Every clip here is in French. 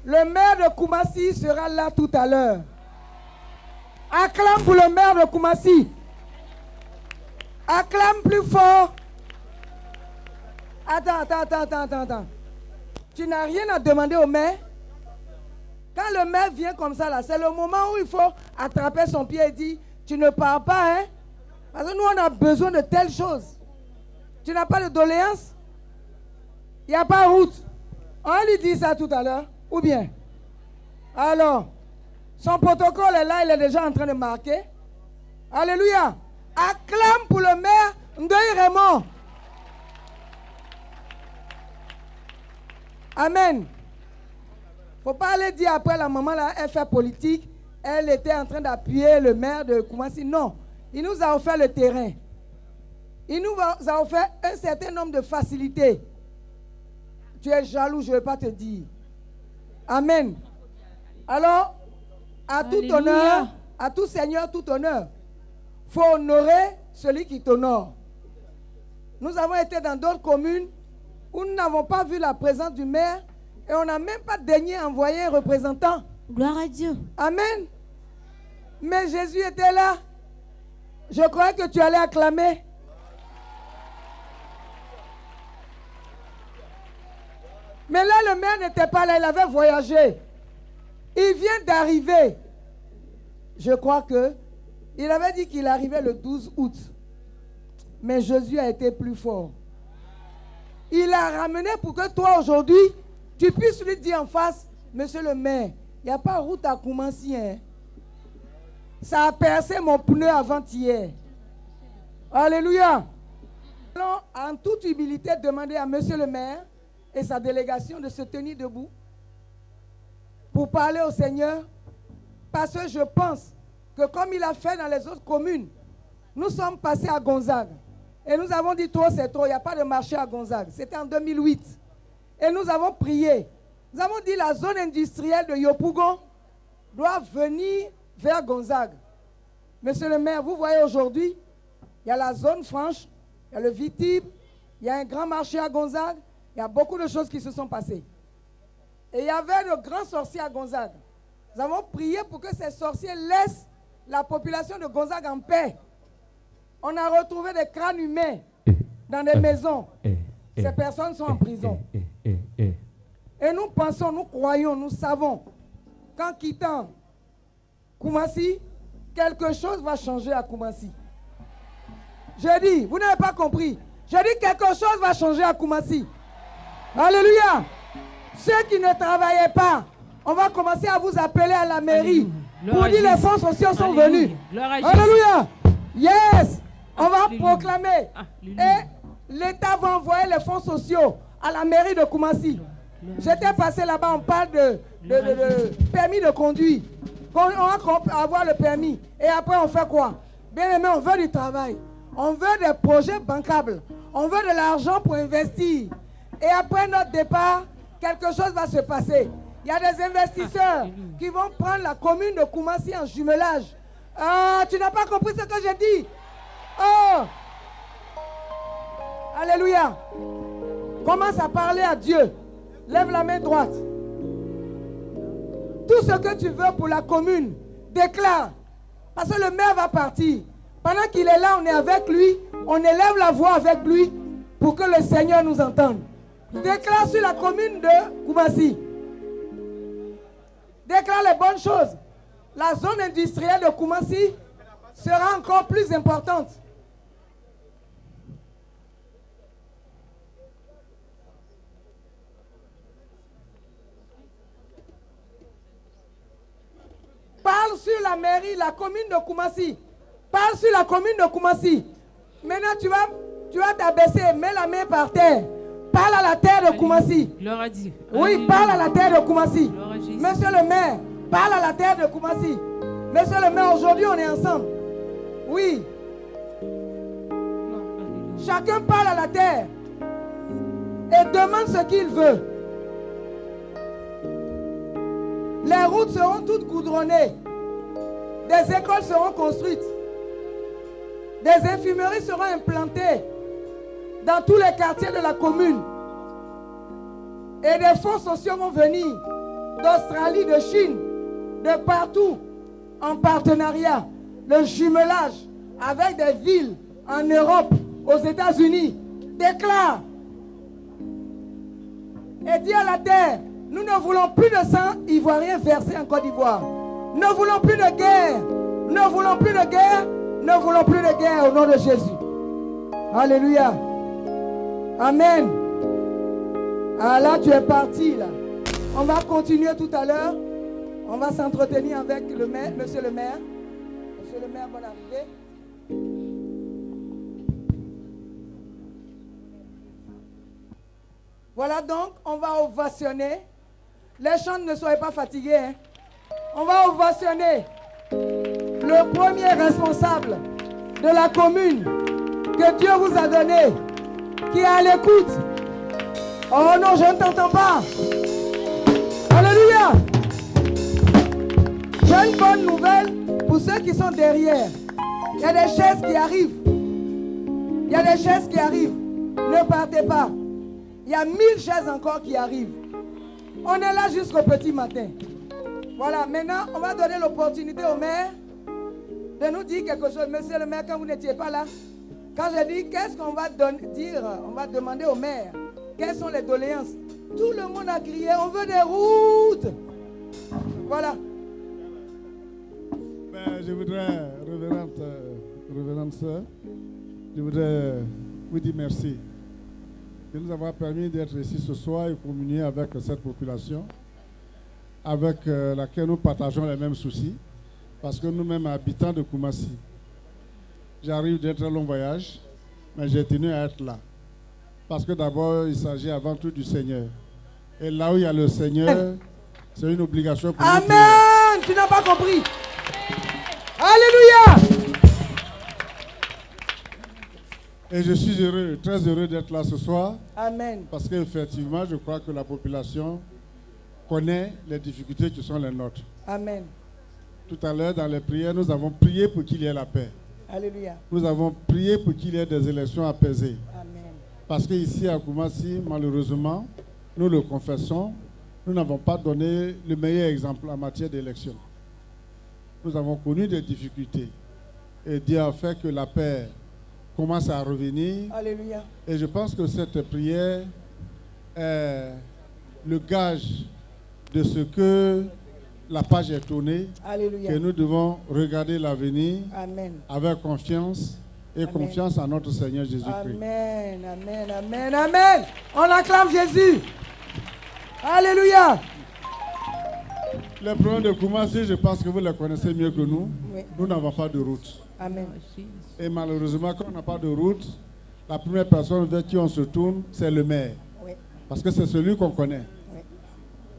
Le maire de Koumassi sera là tout à l'heure. Acclame pour le maire de Koumassi. Acclame plus fort. Attends. Tu n'as rien à demander au maire. Quand le maire vient comme ça, là, c'est le moment où il faut attraper son pied et dire, tu ne pars pas, hein? Parce que nous, on a besoin de telles choses. Tu n'as pas de doléance? Il n'y a pas route. On lui dit ça tout à l'heure. Ou bien? Alors, son protocole est là, il est déjà en train de marquer. Alléluia. Acclame pour le maire Ndoye Raymond. Amen. Il ne faut pas aller dire après la maman, là, elle fait politique. Elle était en train d'appuyer le maire de Koumassi. Non. Il nous a offert le terrain. Il nous a offert un certain nombre de facilités. Tu es jaloux, je ne vais pas te dire. Amen. Alors, à tout honneur, à tout seigneur, tout honneur, il faut honorer celui qui t'honore. Nous avons été dans d'autres communes où nous n'avons pas vu la présence du maire et on n'a même pas daigné envoyer un représentant. Gloire à Dieu. Amen. Mais Jésus était là. Je croyais que tu allais acclamer. Mais là, le maire n'était pas là, il avait voyagé. Il vient d'arriver. Je crois que il avait dit qu'il arrivait le 12 août. Mais Jésus a été plus fort. Il a ramené pour que toi, aujourd'hui, tu puisses lui dire en face, monsieur le maire, il n'y a pas route à Koumassi. Hein. Ça a percé mon pneu avant-hier. Alléluia. Allons en toute humilité demander à monsieur le maire et sa délégation de se tenir debout pour parler au Seigneur, parce que je pense que comme il a fait dans les autres communes, nous sommes passés à Gonzague et nous avons dit trop c'est trop, il n'y a pas de marché à Gonzague. C'était en 2008 et nous avons prié. Nous avons dit la zone industrielle de Yopougon doit venir vers Gonzague. Monsieur le maire, vous voyez aujourd'hui, il y a la zone franche, il y a le Vitib, il y a un grand marché à Gonzague, il y a beaucoup de choses qui se sont passées. Et il y avait le grand sorcier à Gonzague. Nous avons prié pour que ces sorciers laissent la population de Gonzague en paix. On a retrouvé des crânes humains dans des maisons. Ces personnes sont en prison. Et nous pensons, nous croyons, nous savons qu'en quittant Koumassi, quelque chose va changer à Koumassi. Je dis, vous n'avez pas compris. Je dis quelque chose va changer à Koumassi. Alléluia. Ceux qui ne travaillaient pas, on va commencer à vous appeler à la mairie pour dire les fonds sociaux sont venus. Alléluia. Yes. On va proclamer. Et l'État va envoyer les fonds sociaux à la mairie de Koumassi. J'étais passé là-bas, on parle de permis de conduire. On va avoir le permis. Et après, on fait quoi? Bien aimé, on veut du travail. On veut des projets bancables. On veut de l'argent pour investir. Et après notre départ, quelque chose va se passer. Il y a des investisseurs qui vont prendre la commune de Koumassi en jumelage. Tu n'as pas compris ce que j'ai dit? Oh! Alléluia. Commence à parler à Dieu. Lève la main droite. Tout ce que tu veux pour la commune, déclare. Parce que le maire va partir. Pendant qu'il est là, on est avec lui. On élève la voix avec lui pour que le Seigneur nous entende. Déclare sur la commune de Koumassi. Déclare les bonnes choses. La zone industrielle de Koumassi sera encore plus importante. Parle sur la mairie, la commune de Koumassi. Parle sur la commune de Koumassi. Maintenant, tu vas t'abaisser, mets la main par terre. Parle à la terre de Koumassi. Oui, parle à la terre de Koumassi. Monsieur le maire, parle à la terre de Koumassi. Monsieur le maire, aujourd'hui, on est ensemble. Oui. Chacun parle à la terre et demande ce qu'il veut. Les routes seront toutes goudronnées. Des écoles seront construites. Des infirmeries seront implantées dans tous les quartiers de la commune. Et des fonds sociaux vont venir d'Australie, de Chine, de partout, en partenariat, le jumelage avec des villes en Europe, aux États-Unis, déclare et dit à la terre, nous ne voulons plus de sang ivoirien versé en Côte d'Ivoire. Ne voulons plus de guerre. Ne voulons plus de guerre. Ne voulons plus de guerre au nom de Jésus. Alléluia. Amen. Ah là, tu es parti là. On va continuer tout à l'heure. On va s'entretenir avec le maire, monsieur le maire. Monsieur le maire, bonne arrivée. Voilà donc, on va ovationner. Les chants, ne soyez pas fatigués. Hein. On va ovationner le premier responsable de la commune que Dieu vous a donné, qui est à l'écoute. Oh non, je ne t'entends pas. Alléluia. J'ai une bonne nouvelle pour ceux qui sont derrière. Il y a des chaises qui arrivent. Il y a des chaises qui arrivent. Ne partez pas. Il y a 1000 chaises encore qui arrivent. On est là jusqu'au petit matin. Voilà, maintenant, on va donner l'opportunité au maire de nous dire quelque chose. Monsieur le maire, quand vous n'étiez pas là, quand j'ai dit, qu'est-ce qu'on va dire? On va demander au maire, quelles sont les doléances? Tout le monde a crié, on veut des routes. Voilà. Ben, je voudrais, révérende sœur, je voudrais vous dire merci de nous avoir permis d'être ici ce soir et communier avec cette population avec laquelle nous partageons les mêmes soucis, parce que nous-mêmes habitants de Koumassi, j'arrive d'un très long voyage, mais j'ai tenu à être là. Parce que d'abord, il s'agit avant tout du Seigneur. Et là où il y a le Seigneur, c'est une obligation pour nous. Amen! Tu n'as pas compris. Alléluia! Et je suis heureux, très heureux d'être là ce soir. Amen. Parce qu'effectivement, je crois que la population connaît les difficultés qui sont les nôtres. Amen. Tout à l'heure, dans les prières, nous avons prié pour qu'il y ait la paix. Alléluia. Nous avons prié pour qu'il y ait des élections apaisées. Amen. Parce qu'ici à Koumassi, malheureusement, nous le confessons, nous n'avons pas donné le meilleur exemple en matière d'élection. Nous avons connu des difficultés. Et Dieu a fait que la paix commence à revenir. Alléluia. Et je pense que cette prière est le gage de ce que la page est tournée. Alléluia. Que nous devons regarder l'avenir avec confiance et Amen. Confiance en notre Seigneur Jésus-Christ. Amen, amen, amen, amen. On acclame Jésus. Alléluia. Les problèmes de Koumassi, je pense que vous les connaissez mieux que nous. Oui. Nous n'avons pas de route. Amen. Et malheureusement, quand on n'a pas de route, la première personne vers qui on se tourne, c'est le maire. Oui. Parce que c'est celui qu'on connaît. Oui.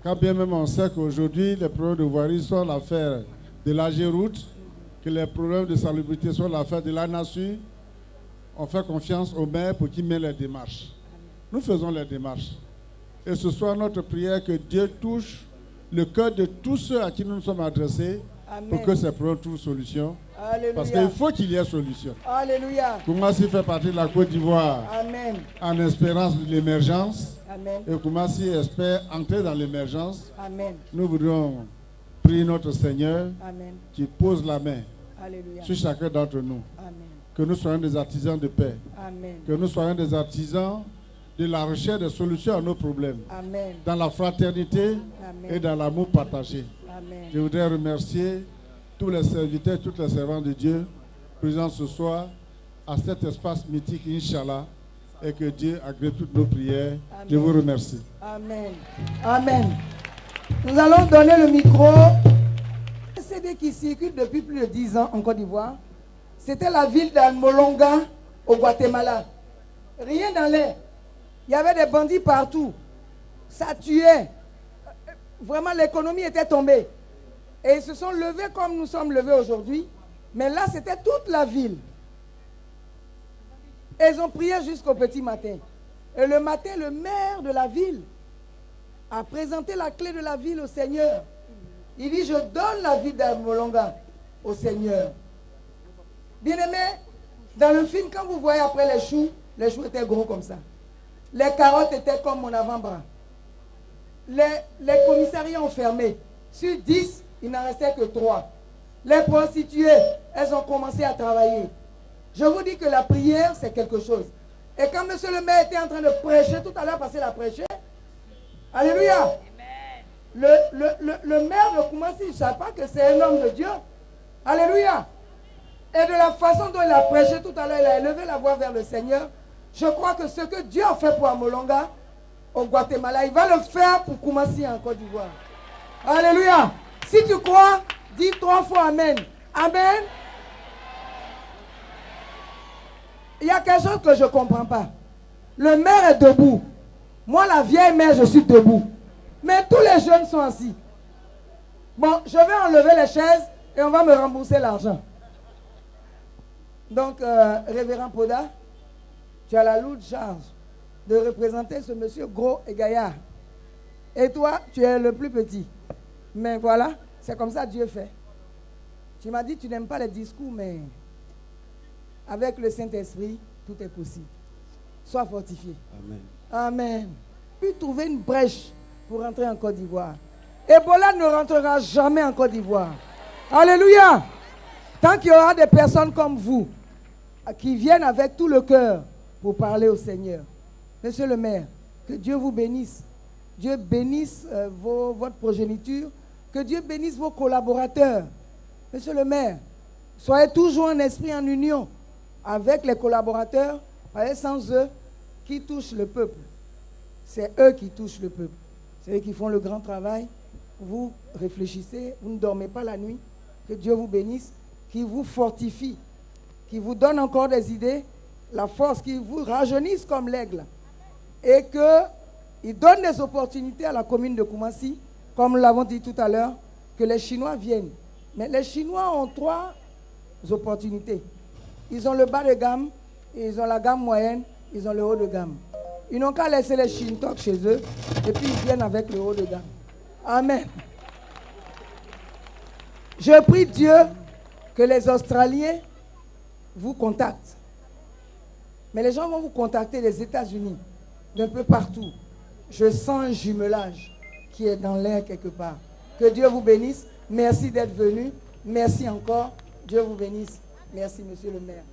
Quand bien même on sait qu'aujourd'hui, les problèmes de voirie sont l'affaire de l'AG-Route, que les problèmes de salubrité sont l'affaire de l'ANASU, on fait confiance au maire pour qu'il mette les démarches. Nous faisons les démarches. Et ce soir, notre prière, que Dieu touche le cœur de tous ceux à qui nous nous sommes adressés. Amen. Pour que ces problèmes trouvent solution. Alléluia. Parce qu'il faut qu'il y ait solution. Alléluia. Koumassi fait partie de la Côte d'Ivoire. Amen. En espérance de l'émergence. Amen. Et Koumassi espère entrer dans l'émergence. Amen. Nous voudrions prier notre Seigneur. Amen. Qui pose la main. Alléluia. Sur chacun d'entre nous. Amen. Que nous soyons des artisans de paix. Amen. Que nous soyons des artisans de la recherche de solutions à nos problèmes. Amen. Dans la fraternité. Amen. Et dans l'amour partagé. Amen. Je voudrais remercier tous les serviteurs, toutes les servantes de Dieu présents ce soir à cet espace mythique, Inch'Allah, et que Dieu agrée toutes nos prières. Amen. Je vous remercie. Amen. Amen. Nous allons donner le micro. Un CD qui circule depuis plus de 10 ans en Côte d'Ivoire. C'était la ville d'Almolonga au Guatemala. Rien dans l'air. Il y avait des bandits partout. Ça tuait. Vraiment, l'économie était tombée. Et ils se sont levés comme nous sommes levés aujourd'hui. Mais là, c'était toute la ville. Et ils ont prié jusqu'au petit matin. Et le matin, le maire de la ville a présenté la clé de la ville au Seigneur. Il dit, je donne la ville d'Almolonga au Seigneur. Bien-aimés, dans le film, quand vous voyez après les choux étaient gros comme ça. Les carottes étaient comme mon avant-bras. les commissariats ont fermé. Sur 10, il n'en restait que 3. Les prostituées, elles ont commencé à travailler. Je vous dis que la prière, c'est quelque chose. Et quand M. le maire était en train de prêcher, tout à l'heure, parce qu'il a prêché, alléluia, le maire de Koumassi, il ne savait pas que c'est un homme de Dieu. Alléluia. Et de la façon dont il a prêché tout à l'heure, il a élevé la voix vers le Seigneur. Je crois que ce que Dieu a fait pour Amolonga, au Guatemala, il va le faire pour Koumassi en Côte d'Ivoire. Alléluia. Si tu crois, dis 3 fois Amen. Amen. Il y a quelque chose que je ne comprends pas. Le maire est debout. Moi, la vieille mère, je suis debout. Mais tous les jeunes sont assis. Bon, je vais enlever les chaises et on va me rembourser l'argent. Donc, révérend Poda, tu as la lourde charge de représenter ce monsieur gros et gaillard. Et toi, tu es le plus petit. Mais voilà, c'est comme ça Dieu fait. Tu m'as dit que tu n'aimes pas les discours, mais avec le Saint-Esprit, tout est possible. Sois fortifié. Amen. Amen. Puis trouver une brèche pour rentrer en Côte d'Ivoire. Ebola ne rentrera jamais en Côte d'Ivoire. Alléluia. Tant qu'il y aura des personnes comme vous qui viennent avec tout le cœur pour parler au Seigneur. Monsieur le maire, que Dieu vous bénisse. Dieu bénisse votre progéniture. Que Dieu bénisse vos collaborateurs. Monsieur le maire, soyez toujours en esprit, en union avec les collaborateurs, parce que sans eux, qui touche le peuple? C'est eux qui touchent le peuple. C'est eux qui font le grand travail. Vous réfléchissez, vous ne dormez pas la nuit. Que Dieu vous bénisse, qui vous fortifie, qui vous donne encore des idées, la force, qui vous rajeunisse comme l'aigle. Et qu'il donne des opportunités à la commune de Koumassi, comme nous l'avons dit tout à l'heure, que les Chinois viennent. Mais les Chinois ont 3 opportunités. Ils ont le bas de gamme, ils ont la gamme moyenne, ils ont le haut de gamme. Ils n'ont qu'à laisser les Shintok chez eux, et puis ils viennent avec le haut de gamme. Amen. Je prie Dieu que les Australiens vous contactent. Mais les gens vont vous contacter des États-Unis, d'un peu partout. Je sens un jumelage qui est dans l'air quelque part. Que Dieu vous bénisse. Merci d'être venu. Merci encore. Dieu vous bénisse. Merci, monsieur le maire.